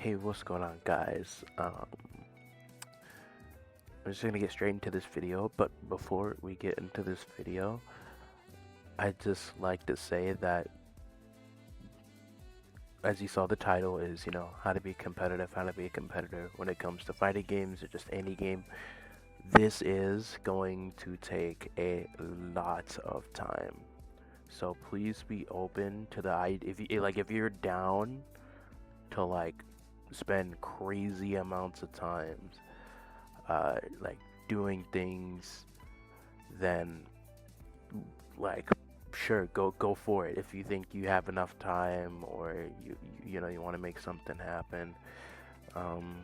Hey, what's going on, guys? I'm just gonna get straight into this video, but before we get into this video, I'd just like to say that, as you saw, the title is, how to be competitive, how to be a competitor when it comes to fighting games or just any game. This is going to take a lot of time. So please be open to the idea. If you're down to spend crazy amounts of times like doing things, then like sure, go for it. If you think you have enough time, or you want to make something happen, um,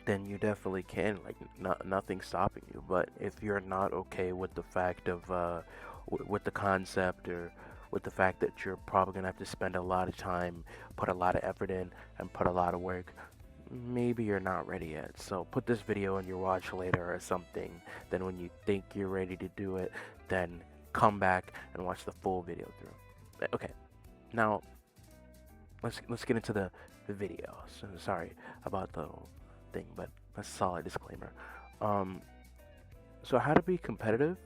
then you definitely can. Like, nothing's stopping you. But if you're not okay with the fact of with the concept, or with the fact that you're probably gonna have to spend a lot of time, put a lot of effort in, and put a lot of work, maybe you're not ready yet. So put this video on your watch later or something. Then when you think you're ready to do it, then come back and watch the full video through. Okay, now let's get into the video. So sorry about the little thing, but that's a solid disclaimer. Um, so how to be competitive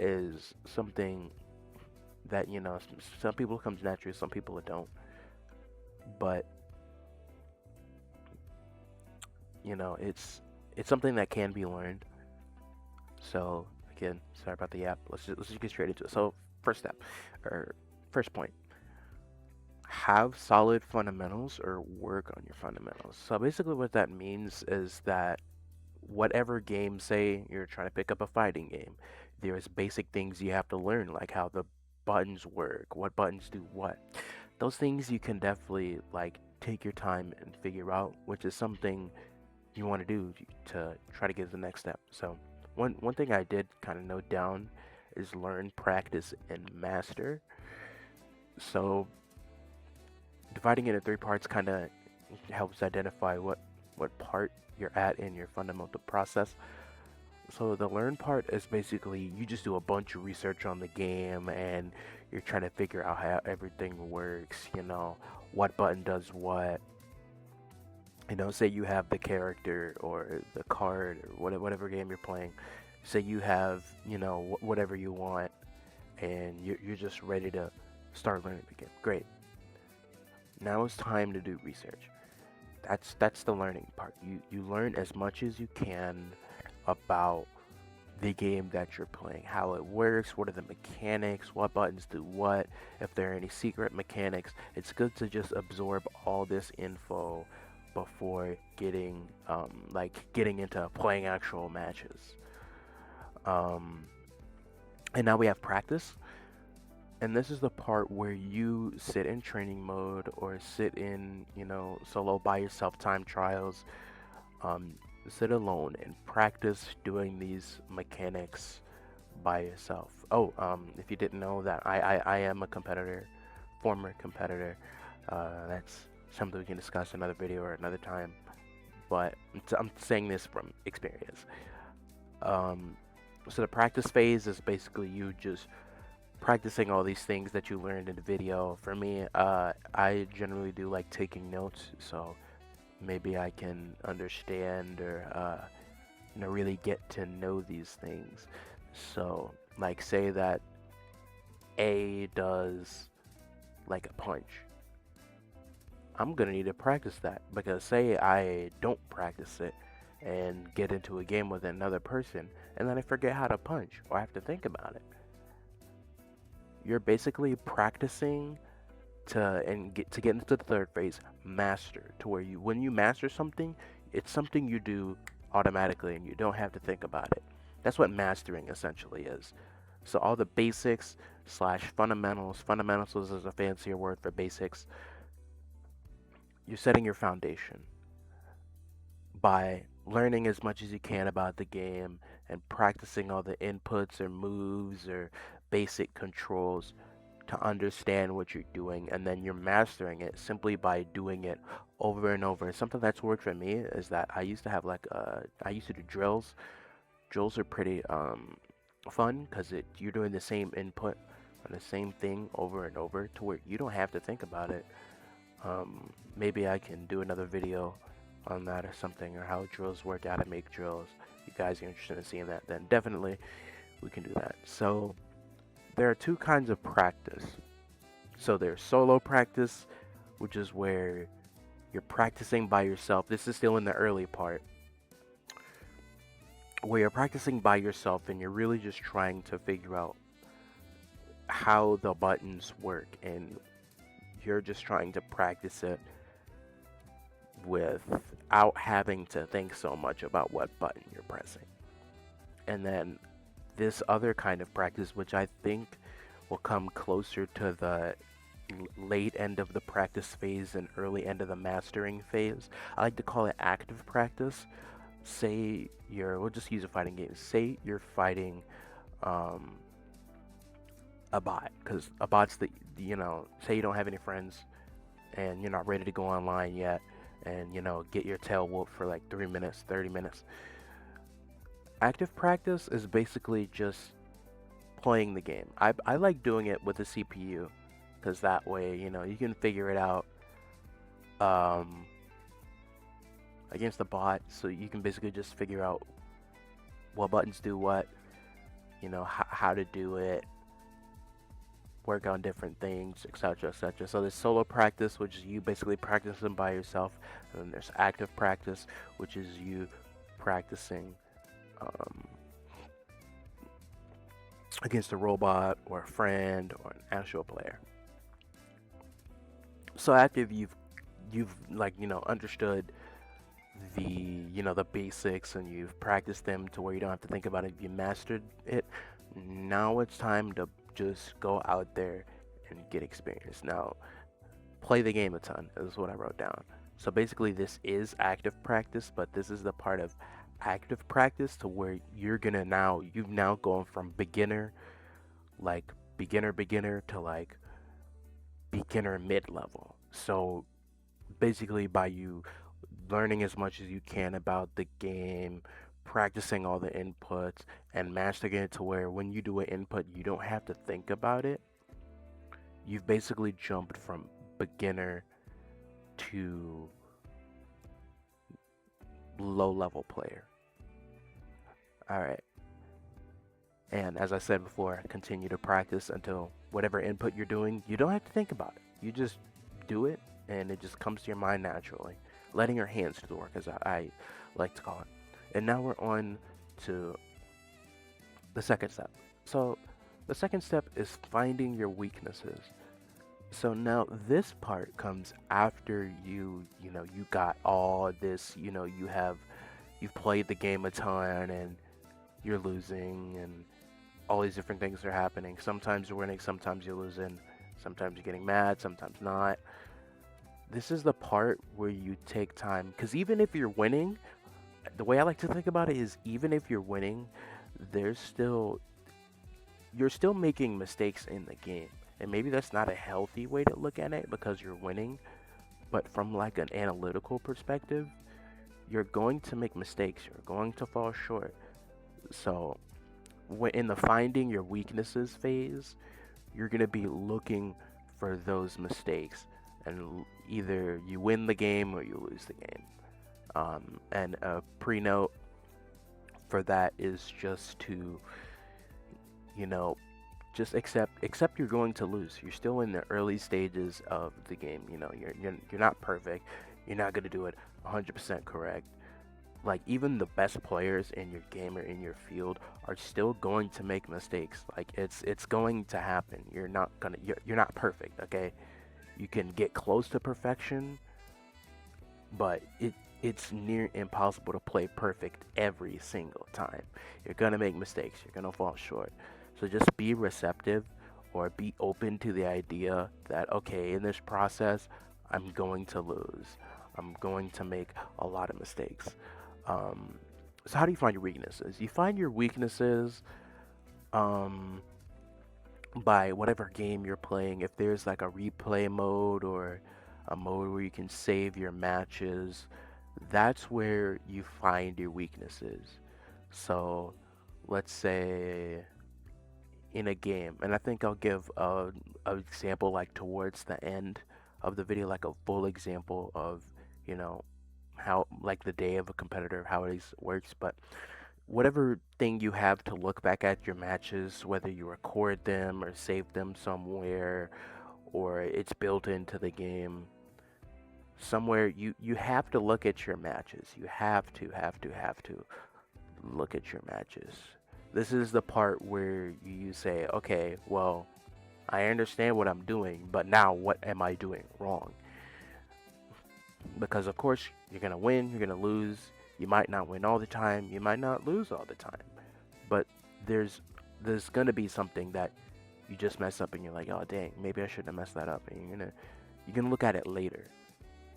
is something that some people it comes naturally, some people it don't. But it's something that can be learned. So again, sorry about the yap. Let's just get straight into it. So first step, or first point, have solid fundamentals or work on your fundamentals. So basically, what that means is that whatever game, say you're trying to pick up a fighting game, there's basic things you have to learn, like how the buttons work, what buttons do what. Those things you can definitely take your time and figure out, which is something you want to do to try to get to the next step. So one thing I did kind of note down is learn, practice, and master. So dividing it into three parts kind of helps identify what part you're at in your fundamental process. So the learn part is basically you just do a bunch of research on the game, and you're trying to figure out how everything works, what button does what. Say you have the character or the card or whatever game you're playing. Say you have, whatever you want, and you're just ready to start learning the game. Great. Now it's time to do research. That's the learning part. You learn as much as you can about the game that you're playing, how it works, what are the mechanics, what buttons do what, if there are any secret mechanics. It's good to just absorb all this info before getting into playing actual matches. Um, and now we have practice. And this is the part where you sit in training mode, or sit in, solo by yourself time trials. Sit alone and practice doing these mechanics by yourself. Oh, if you didn't know that, I am a competitor, former competitor. That's something we can discuss another video or another time. But I'm saying this from experience. So the practice phase is basically you just practicing all these things that you learned in the video. For me, I generally do like taking notes, so maybe I can understand, or really get to know these things. So like, say that A does like a punch, I'm gonna need to practice that, because say I don't practice it and get into a game with another person, and then I forget how to punch, or I have to think about it. You're basically practicing to get into the third phase, master, to where when you master something, it's something you do automatically and you don't have to think about it. That's what mastering essentially is. So all the basics slash fundamentals is a fancier word for basics. You're setting your foundation by learning as much as you can about the game and practicing all the inputs or moves or basic controls to understand what you're doing, and then you're mastering it simply by doing it over and over. Something that's worked for me is that I used to have I used to do drills. Drills are pretty fun, because you're doing the same input on the same thing over and over, to where you don't have to think about it. Maybe I can do another video on that or something, or how drills work, how to make drills. If you guys are interested in seeing that, then definitely we can do that. So there are two kinds of practice. So there's solo practice, which is where you're practicing by yourself. This is still in the early part, where you're practicing by yourself and you're really just trying to figure out how the buttons work, and you're just trying to practice it without having to think so much about what button you're pressing. And then this other kind of practice, which I think will come closer to the late end of the practice phase and early end of the mastering phase. I like to call it active practice. Say we'll just use a fighting game. Say you're fighting a bot, because a bot's say you don't have any friends and you're not ready to go online yet, and get your tail whooped for like 3 minutes, 30 minutes. Active practice is basically just playing the game. I like doing it with a CPU, because that way you can figure it out against the bot, so you can basically just figure out what buttons do what, how to do it, work on different things, etc., etc. So there's solo practice, which is you basically practicing by yourself, and then there's active practice, which is you practicing against a robot or a friend or an actual player. So after you've understood the basics, and you've practiced them to where you don't have to think about it, you mastered it, now it's time to just go out there and get experience. Now, play the game a ton is what I wrote down. So basically this is active practice, but this is the part of active practice to where you've now gone from beginner to like beginner mid-level. So basically by you learning as much as you can about the game, practicing all the inputs, and mastering it to where when you do an input, you don't have to think about it. You've basically jumped from beginner to low-level player. All right. And as I said before, continue to practice until whatever input you're doing, you don't have to think about it. You just do it, and it just comes to your mind naturally. Letting your hands do the work, as I like to call it. And now we're on to the second step. So the second step is finding your weaknesses. So now this part comes after you got all this, you've played the game a ton and you're losing, and all these different things are happening. Sometimes you're winning, sometimes you're losing, sometimes you're getting mad, sometimes not. This is the part where you take time, because even if you're winning, the way I like to think about it is, even if you're winning, you're still making mistakes in the game. And maybe that's not a healthy way to look at it because you're winning, but from like an analytical perspective, you're going to make mistakes, you're going to fall short. So when in the finding your weaknesses phase, you're going to be looking for those mistakes, and either you win the game or you lose the game. And a pre-note for that is just to, just accept you're going to lose. You're still in the early stages of the game. You're not perfect. You're not going to do it 100% correct. Like, even the best players in your game or in your field are still going to make mistakes. Like, it's going to happen. You're not perfect, okay? You can get close to perfection, but it's near impossible to play perfect every single time. You're gonna make mistakes. You're gonna fall short. So just be receptive, or be open to the idea that, okay, in this process, I'm going to lose. I'm going to make a lot of mistakes. So how do you find your weaknesses? You find your weaknesses by whatever game you're playing. If there's like a replay mode or a mode where you can save your matches, that's where you find your weaknesses. So let's say in a game, and I think I'll give an example like towards the end of the video, like a full example of, you know, how like the day of a competitor, how it works. But whatever thing you have to look back at your matches, whether you record them or save them somewhere, or it's built into the game somewhere, you have to look at your matches. You have to look at your matches. This is the part where you say, okay, well, I understand what I'm doing, but now what am I doing wrong? Because of course you're gonna win, you're gonna lose. You might not win all the time, you might not lose all the time, but there's gonna be something that you just mess up and you're like, oh dang, maybe I shouldn't have messed that up, and you can look at it later.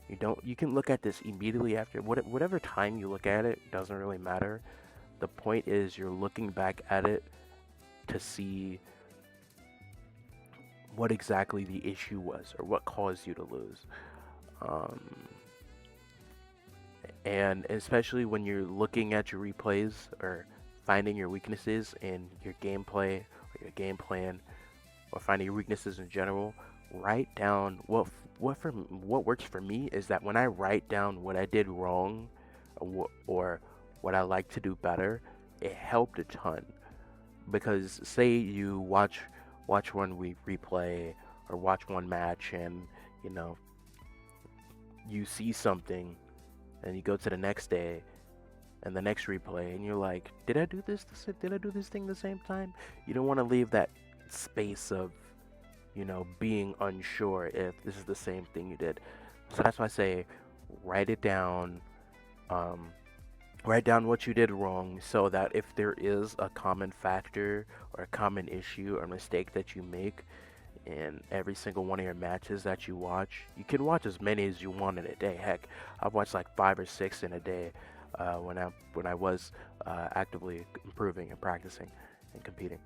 You can look at this immediately after. Whatever time you look at it doesn't really matter. The point is you're looking back at it to see what exactly the issue was or what caused you to lose. Um, and especially when you're looking at your replays or finding your weaknesses in your gameplay or your game plan, or finding your weaknesses in general, write down what works for me is that when I write down what I did wrong, or what I like to do better, it helped a ton. Because say you watch one replay or watch one match, and you know you see something, and you go to the next day and the next replay, and you're like, did I do this? Did I do this thing the same time? You don't want to leave that space of, being unsure if this is the same thing you did. So that's why I say, write it down. Um, Write down what you did wrong, so that if there is a common factor or a common issue or mistake that you make in every single one of your matches that you watch, you can watch as many as you want in a day. Heck, I've watched like 5 or 6 in a day, when I was actively improving and practicing and competing.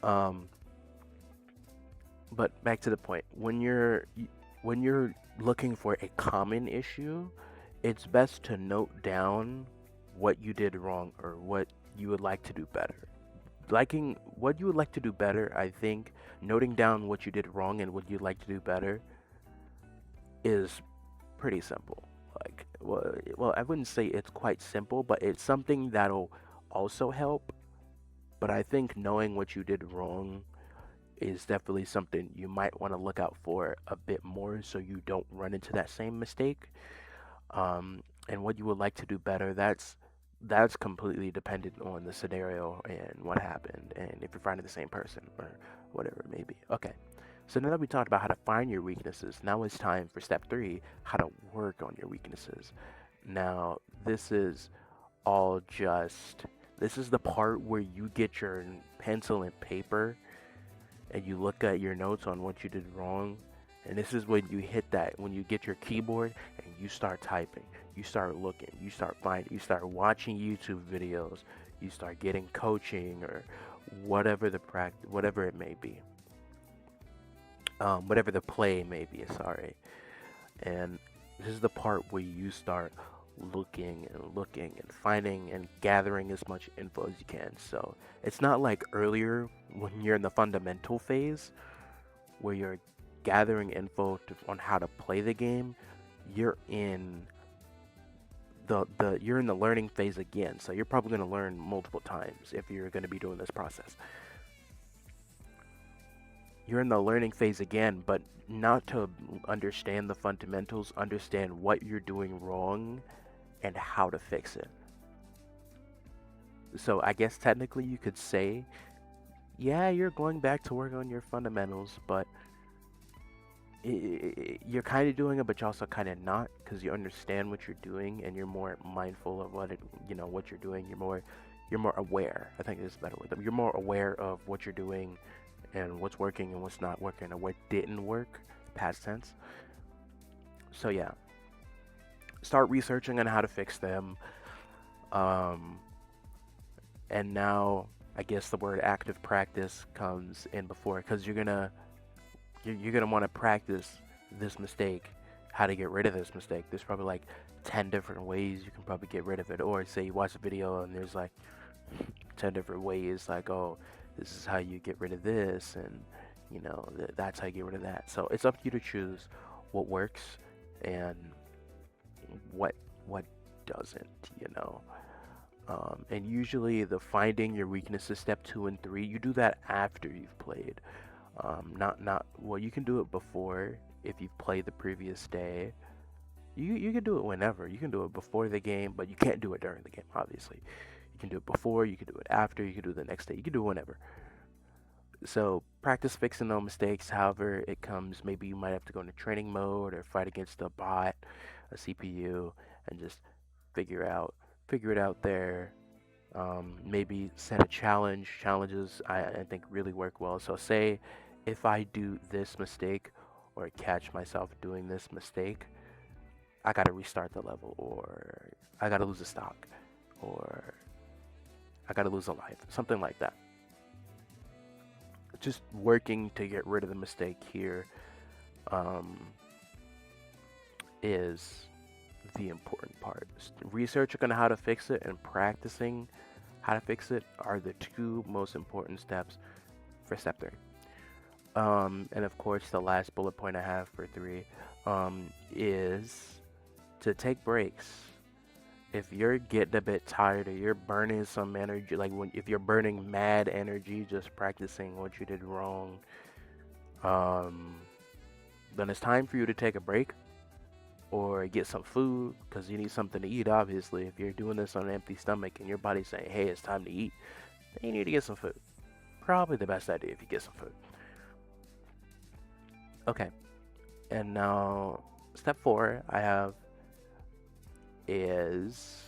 Um, but back to the point, when you're looking for a common issue, it's best to note down what you did wrong or what you would like to do better. Liking what you would like to do better, I think noting down what you did wrong and what you'd like to do better is pretty simple. Like, well, I wouldn't say it's quite simple, but it's something that'll also help. But I think knowing what you did wrong is definitely something you might want to look out for a bit more so you don't run into that same mistake. And what you would like to do better, that's completely dependent on the scenario and what happened, and if you're finding the same person or whatever it may be. Okay, so now that we talked about how to find your weaknesses, now it's time for step 3, how to work on your weaknesses. Now all just this is the part where you get your pencil and paper and you look at your notes on what you did wrong. And this is when you hit that, when you get your keyboard and you start typing, you start looking, you start finding, you start watching YouTube videos, you start getting coaching or whatever whatever it may be, whatever the play may be. Sorry, and this is the part where you start looking and finding and gathering as much info as you can. So it's not like earlier when you're in the fundamental phase where you're gathering info on how to play the game. You're in you're in the learning phase again, so you're probably going to learn multiple times if you're going to be doing this process. You're in the learning phase again, but not to understand the fundamentals, understand what you're doing wrong and how to fix it. So I guess technically you could say, yeah, you're going back to work on your fundamentals, but you're kind of doing it, but you're also kind of not, because you understand what you're doing and you're more mindful of what you're doing. You're more aware. I think is a better word. You're more aware of what you're doing and what's working and what's not working and what didn't work, past tense. So yeah, start researching on how to fix them. And now I guess the word active practice comes in before, because you're gonna want to practice this mistake, how to get rid of this mistake. There's probably like 10 different ways you can probably get rid of it. Or say you watch a video and there's like 10 different ways, like, oh, this is how you get rid of this, and That's how you get rid of that. So it's up to you to choose what works and what what doesn't. And usually the finding your weaknesses, step 2 and 3, you do that after you've played. Not well. You can do it before if you've played the previous day. You can do it whenever. You can do it before the game, but you can't do it during the game. Obviously, you can do it before. You can do it after. You can do it the next day. You can do it whenever. So practice fixing those mistakes. However it comes, maybe you might have to go into training mode or fight against a bot, a CPU, and just figure it out there. Maybe set a challenge. Challenges I think really work well. So say if I do this mistake or catch myself doing this mistake, I gotta restart the level, or I gotta lose a stock, or I gotta lose a life, something like that. Just working to get rid of the mistake here um, is the important part. Researching on how to fix it and practicing how to fix it are the two most important steps for step 3. And of course, the last bullet point I have for 3 is to take breaks. If you're getting a bit tired or you're burning some energy, like if you're burning mad energy just practicing what you did wrong, then it's time for you to take a break or get some food, because you need something to eat. Obviously, if you're doing this on an empty stomach and your body's saying, hey, it's time to eat, then you need to get some food. Probably the best idea if you get some food. Okay, and now step 4 I have is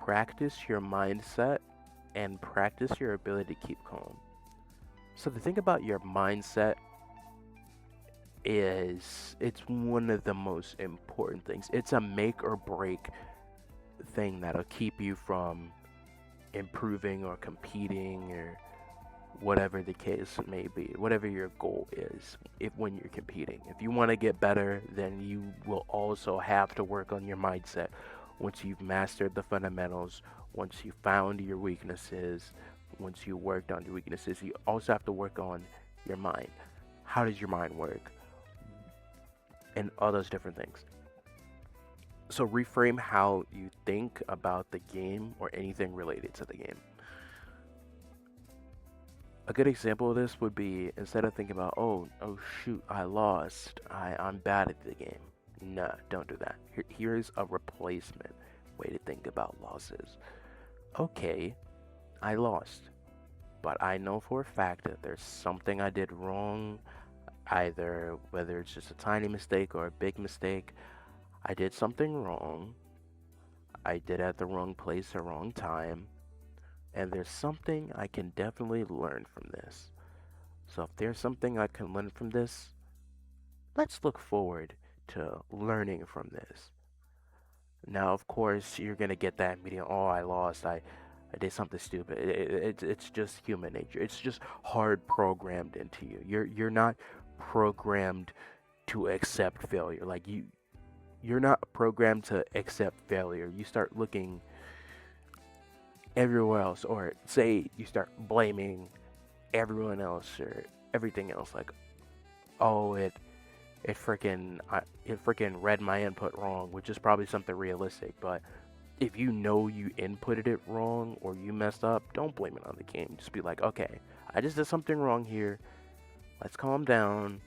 practice your mindset and practice your ability to keep calm. So the thing about your mindset is it's one of the most important things. It's a make or break thing that'll keep you from improving or competing or whatever the case may be, whatever your goal is. If when you're competing, if you want to get better, then you will also have to work on your mindset. Once you've mastered the fundamentals, once you found your weaknesses, once you worked on your weaknesses, you also have to work on your mind. How does your mind work? And all those different things. So reframe how you think about the game or anything related to the game. A good example of this would be, instead of thinking about, oh shoot, I lost, I'm bad at the game. Nah, don't do that. Here's a replacement way to think about losses. Okay, I lost, but I know for a fact that there's something I did wrong, either whether it's just a tiny mistake or a big mistake. I did something wrong. I did it at the wrong place or wrong time. And there's something I can definitely learn from this. So if there's something I can learn from this, let's look forward to learning from this. Now, of course, you're going to get that immediate, oh, I lost, I did something stupid. It's just human nature. It's just hard programmed into you. You're not programmed to accept failure. Like you're not programmed to accept failure. You start looking everywhere else, or say you start blaming everyone else or everything else, like, oh, it freaking read my input wrong, which is probably something realistic. But if you know you inputted it wrong or you messed up, don't blame it on the game. Just be like, okay, I just did something wrong here. Let's calm down.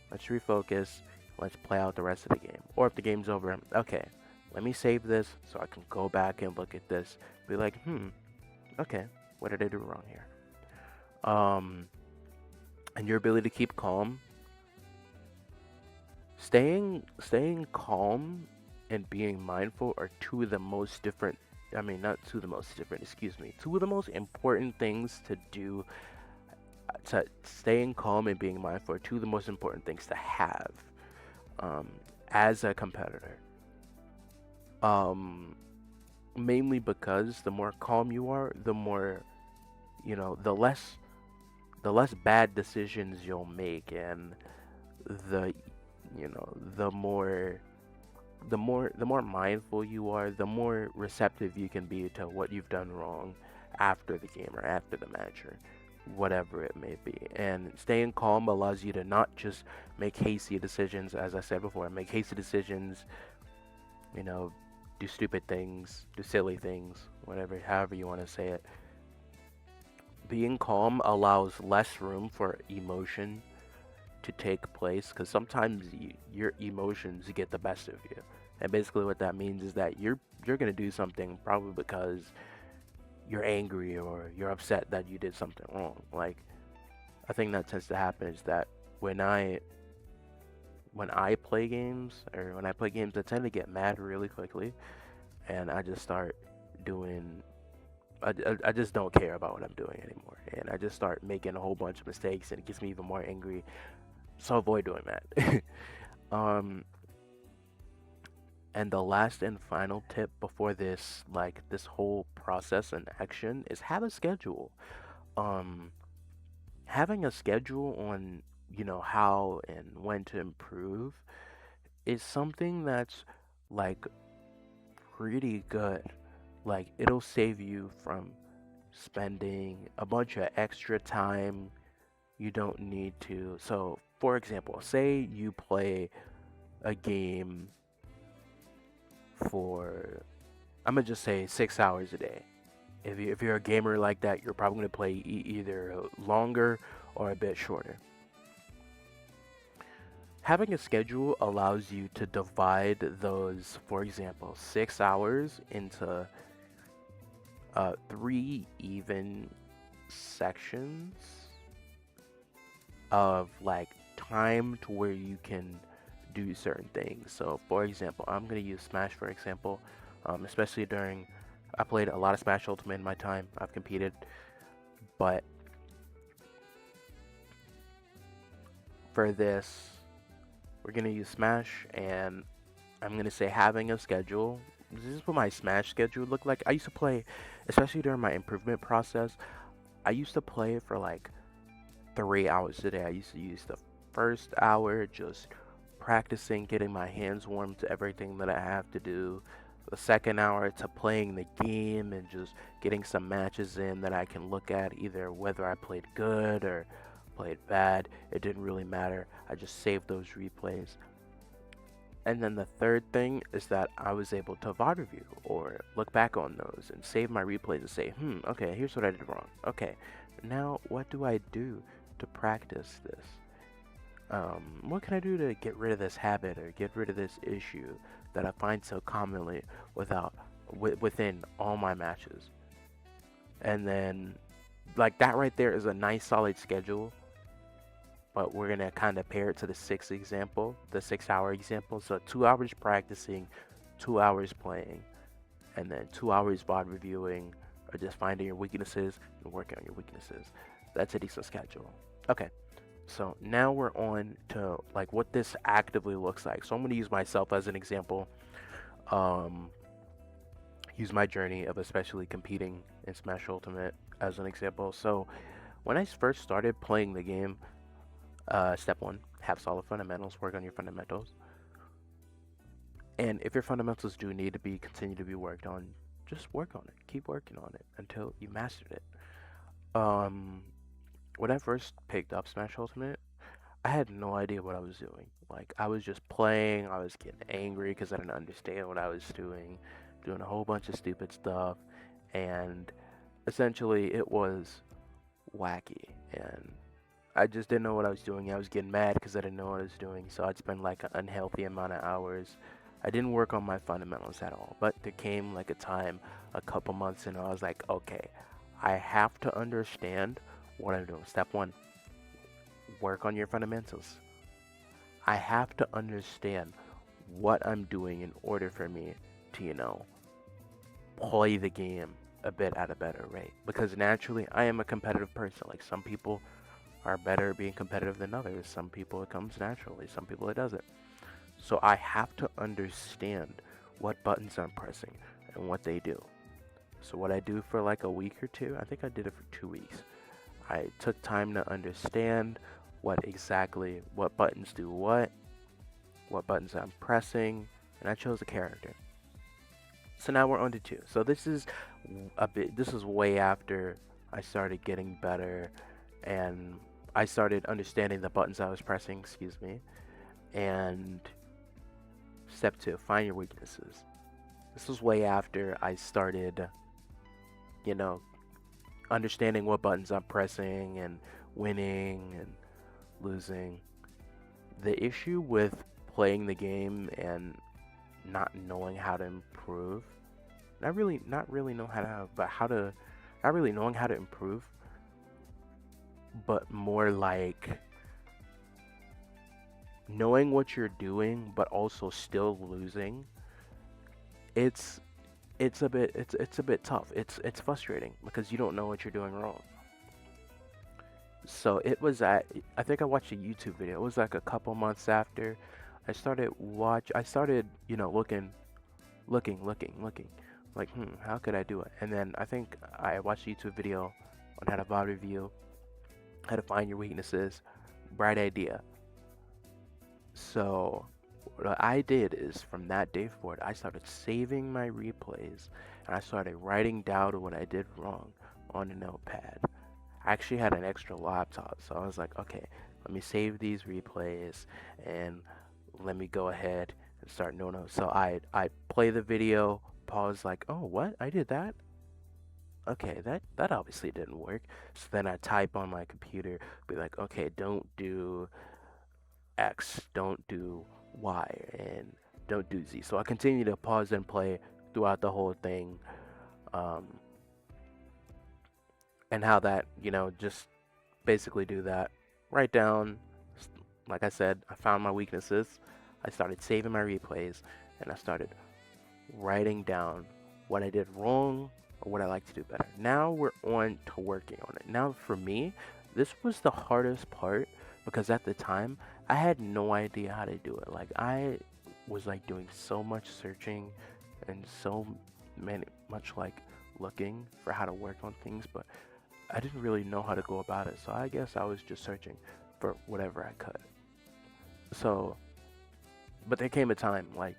Let's refocus. Let's play out the rest of the game. Or if the game's over, okay, let me save this so I can go back and look at this. Be like, okay, what did I do wrong here? And your ability to keep calm. Staying calm and being mindful are two of the most different, not two of the most different, excuse me, two of the most important things to do. To staying calm and being mindful are two of the most important things to have as a competitor. Mainly because the more calm you are, the more, the less bad decisions you'll make, and the more mindful you are, the more receptive you can be to what you've done wrong after the game or after the match or whatever it may be. And staying calm allows you to not just make hasty decisions, as I said before, make hasty decisions, you know, do stupid things, do silly things, whatever, however you want to say it. Being calm allows less room for emotion to take place because sometimes your emotions get the best of you. And basically, what that means is that you're gonna do something probably because you're angry or you're upset that you did something wrong. Like I think that tends to happen is that when I when I play games or when I play games, I tend to get mad really quickly, and I just start doing. I just don't care about what I'm doing anymore, and I just start making a whole bunch of mistakes, and it gets me even more angry. So avoid doing that. um, and the last and final tip before this, like this whole process and action, is have a schedule. Um, Having a schedule on how and when to improve is something that's like pretty good. Like it'll save you from spending a bunch of extra time you don't need to. So, for example, say you play a game for, I'm gonna just say 6 hours a day. If you're a gamer like that, you're probably gonna play either longer or a bit shorter. Having a schedule allows you to divide those, for example, 6 hours into three even sections of like time to where you can do certain things. So, for example, I'm gonna use Smash for example, especially during I played a lot of Smash Ultimate in my time. I've competed, but for this, we're gonna use Smash, and I'm gonna say having a schedule. This is what my Smash schedule looked like. I used to play, especially during my improvement process. I used to play for like 3 hours a day. I used to use the first hour just practicing, getting my hands warm to everything that I have to do. The second hour to playing the game and just getting some matches in that I can look at, either whether I played good or played bad. It didn't really matter. I just saved those replays. And then the third thing is that I was able to VOD review or look back on those and save my replays and say, okay, here's what I did wrong. Okay, now what do I do to practice this? What can I do to get rid of this habit or get rid of this issue that I find so commonly within all my matches? And then, like that right there is a nice solid schedule, but we're gonna kind of pair it to the 6 hour example. So 2 hours practicing, 2 hours playing, and then 2 hours VOD reviewing, or just finding your weaknesses and working on your weaknesses. That's a decent schedule. Okay, so now we're on to like what this actively looks like. So I'm gonna use myself as an example. Um, use my journey of especially competing in Smash Ultimate as an example. So when I first started playing the game, step one, have solid fundamentals. Work on your fundamentals. And if your fundamentals do need to be continue to be worked on, just work on it. Keep working on it until you mastered it. Um, when I first picked up Smash Ultimate, I had no idea what I was doing. Like I was just playing. I was getting angry because I didn't understand what I was doing a whole bunch of stupid stuff, and essentially it was wacky. And I just didn't know what I was doing. I was getting mad because I didn't know what I was doing. So I'd spend like an unhealthy amount of hours. I didn't work on my fundamentals at all. But there came like a time, a couple months in, I was like, okay, I have to understand what I'm doing. Step one, work on your fundamentals. I have to understand what I'm doing in order for me to, play the game a bit at a better rate. Because naturally, I am a competitive person. Like some people are better at being competitive than others. Some people it comes naturally, some people it doesn't. So I have to understand what buttons I'm pressing and what they do. So what I do for like a week or two, I think I did it for 2 weeks. I took time to understand what buttons do what buttons I'm pressing, and I chose a character. So now we're on to two. So this is way after I started getting better and I started understanding the buttons I was pressing, excuse me. And step 2, find your weaknesses. This was way after I started, you know, understanding what buttons I'm pressing and winning and losing. The issue with playing the game and not knowing how to improve, not really know how to, but how to, not really knowing how to improve, but more like knowing what you're doing, but also still losing. It's it's a bit tough. It's frustrating because you don't know what you're doing wrong. So it was at, I think I watched a YouTube video. It was like a couple months after I started, looking, like, how could I do it? And then I think I watched a YouTube video on how to VOD review, how to find your weaknesses. Bright idea. So what I did is from that day forward, I started saving my replays and I started writing down what I did wrong on a notepad. I actually had an extra laptop, so I was like, okay, let me save these replays and let me go ahead and start no no. So I play the video, pause like, oh what? I did that? Okay, that obviously didn't work. So then I type on my computer, be like, okay, don't do X, don't do Y, and don't do Z. So I continue to pause and play throughout the whole thing, um, and how that, just basically do that. Write down, like I said, I found my weaknesses. I started saving my replays, and I started writing down what I did wrong or what I like to do better. Now we're on to working on it. Now for me, this was the hardest part because at the time I had no idea how to do it. Like I was like doing so much searching and so much like looking for how to work on things, but I didn't really know how to go about it. So I guess I was just searching for whatever I could. So, but there came a time like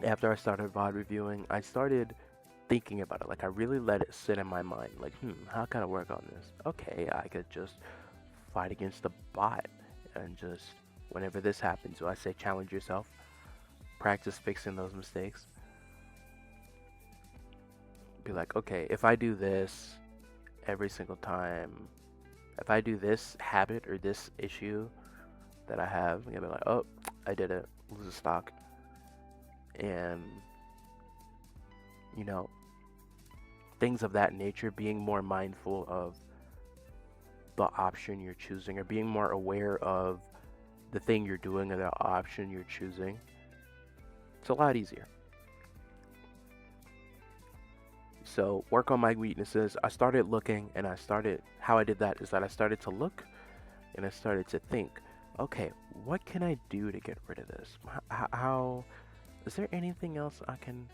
after I started VOD reviewing, I started thinking about it. Like I really let it sit in my mind. Like, how can I work on this? Okay, I could just fight against the bot and just whenever this happens, so I say challenge yourself, practice fixing those mistakes. Be like, okay, if I do this every single time, if I do this habit or this issue that I have, I'm gonna be like, oh, I did it, lose a stock. And you know, things of that nature, being more mindful of the option you're choosing or being more aware of the thing you're doing or the option you're choosing, it's a lot easier. So work on my weaknesses. I started looking and how I did that is that I started to look and I started to think, okay, what can I do to get rid of this? How is there anything else I can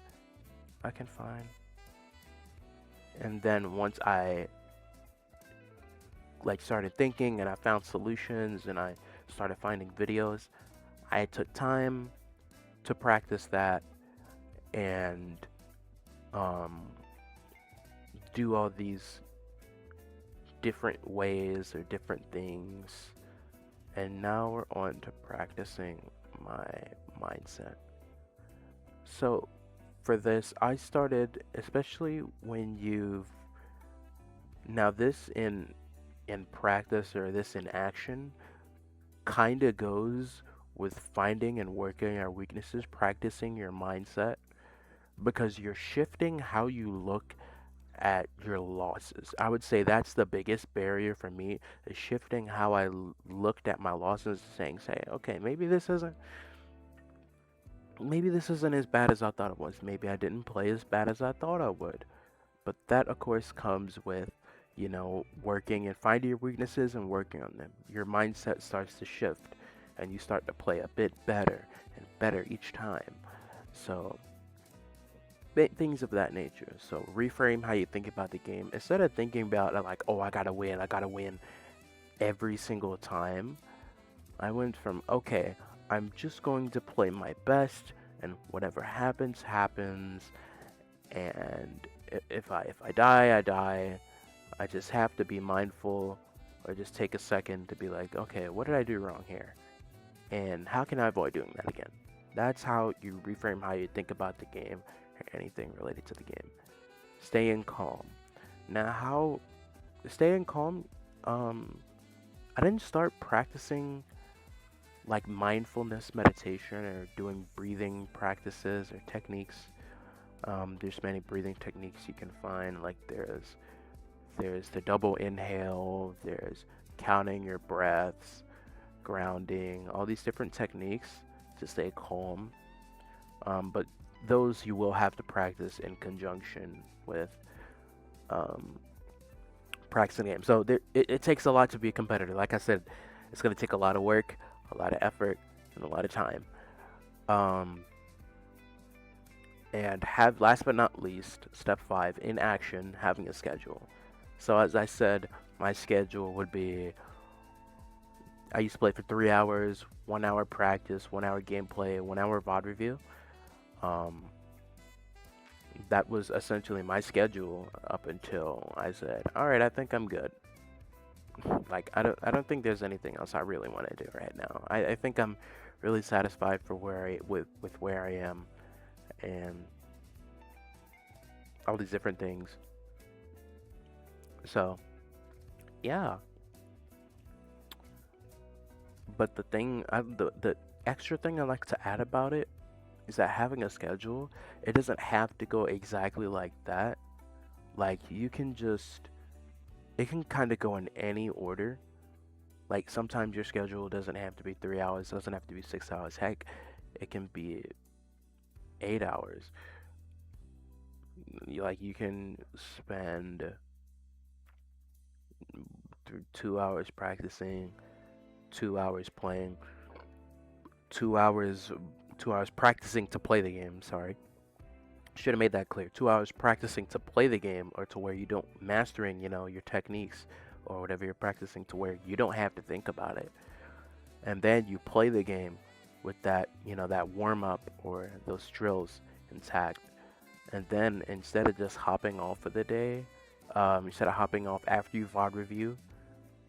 find? And then once I like started thinking and I found solutions and I started finding videos, I took time to practice that and do all these different ways or different things, and now we're on to practicing my mindset. So for this, I started, especially when you've now this in practice or this in action kind of goes with finding and working our weaknesses, practicing your mindset, because you're shifting how you look at your losses. I would say that's the biggest barrier for me is shifting how I looked at my losses, say, okay, maybe this isn't as bad as I thought it was. Maybe I didn't play as bad as I thought I would. But that of course comes with, working and finding your weaknesses and working on them. Your mindset starts to shift and you start to play a bit better and better each time. So things of that nature. So reframe how you think about the game. Instead of thinking about it like, oh, I gotta win every single time. I went from, okay, I'm just going to play my best, and whatever happens, happens. And if I die, I die. I just have to be mindful or just take a second to be like, okay, what did I do wrong here? And how can I avoid doing that again? That's how you reframe how you think about the game or anything related to the game. Staying calm. Now, how staying calm, um, I didn't start practicing like mindfulness meditation or doing breathing practices or techniques. There's many breathing techniques you can find. Like there's the double inhale, there's counting your breaths, grounding, all these different techniques to stay calm. But those you will have to practice in conjunction with um, practicing the game. So it takes a lot to be a competitor. Like I said, it's going to take a lot of work, a lot of effort, and a lot of time. Um, and have last but not least, step 5 in action, having a schedule. So as I said, my schedule would be I used to play for 3 hours, 1 hour practice, 1 hour gameplay, 1 hour VOD review. Um, that was essentially my schedule up until I said, "All right, I think I'm good." Like I don't think there's anything else I really want to do right now. I think I'm really satisfied for with where I am and all these different things. So yeah, but the extra thing I like to add about it is that having a schedule, it doesn't have to go exactly like that. Like you can just it can kind of go in any order. Like sometimes your schedule doesn't have to be 3 hours, doesn't have to be 6 hours. Heck, it can be 8 hours. Like you can spend 2 hours practicing, 2 hours playing, 2 hours 2 hours practicing to play the game. Sorry, should have made that clear. 2 hours practicing to play the game, or to where you don't mastering, your techniques or whatever you're practicing, to where you don't have to think about it, and then you play the game with that, that warm up or those drills intact. And then instead of just hopping off for the day, instead of hopping off after you VOD review,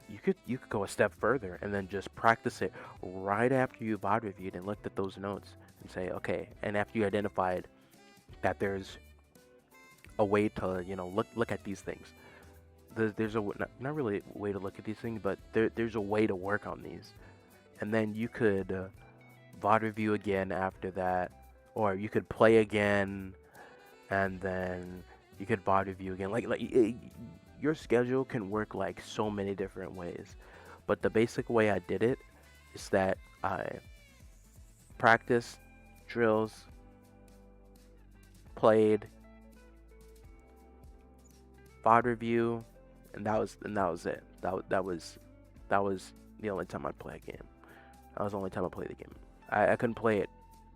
you could go a step further and then just practice it right after you VOD reviewed and looked at those notes and say, okay. And after you identified that there's a way to, look at these things. There's not really a way to look at these things, but there's a way to work on these. And then you could VOD review again after that, or you could play again, and then you could VOD review again. Your schedule can work like so many different ways, but the basic way I did it is that I practiced drills, played, VOD review, and that was it. That was the only time I'd play a game. That was the only time I played the game. I couldn't play it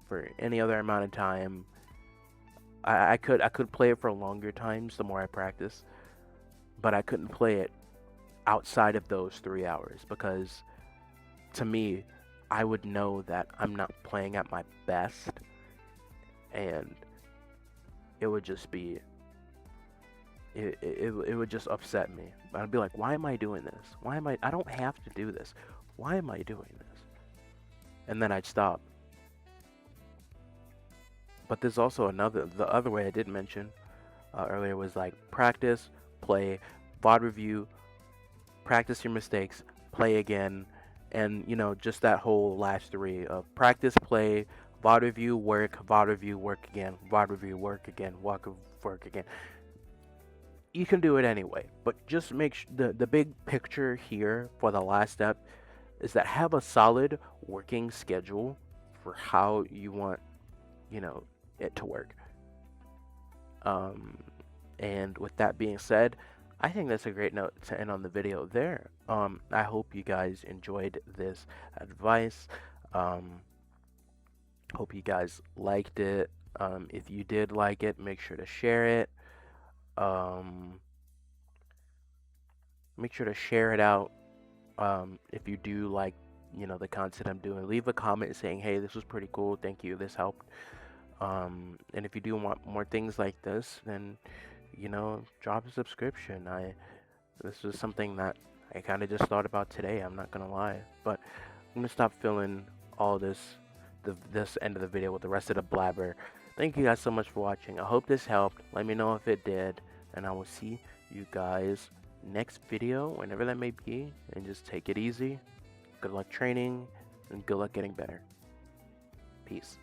for any other amount of time. I could play it for longer times the more I practice, but I couldn't play it outside of those 3 hours, because to me, I would know that I'm not playing at my best, and it would just be it would just upset me. I'd be like, why am I doing this? I don't have to do this. Why am I doing this? And then I'd stop. But there's also the other way I did mention earlier was like practice, play, VOD review, practice your mistakes, play again, and just that whole last three of practice, play, VOD review, work, VOD review, work again, VOD review, work again, work again. You can do it anyway, but just make the big picture here for the last step is that have a solid working schedule for how you want it to work. Um, and with that being said, I think that's a great note to end on the video there. I hope you guys enjoyed this advice. Hope you guys liked it. If you did like it, make sure to share it. Make sure to share it out. If you do like, the content I'm doing, leave a comment saying, hey, this was pretty cool. Thank you. This helped. And if you do want more things like this, then, drop a subscription. This is something that I kind of just thought about today. I'm not gonna lie, but I'm gonna stop filling all this end of the video with the rest of the blabber. Thank you guys so much for watching. I hope this helped. Let me know if it did, and I will see you guys next video, whenever that may be. And just take it easy. Good luck training, and good luck getting better. Peace.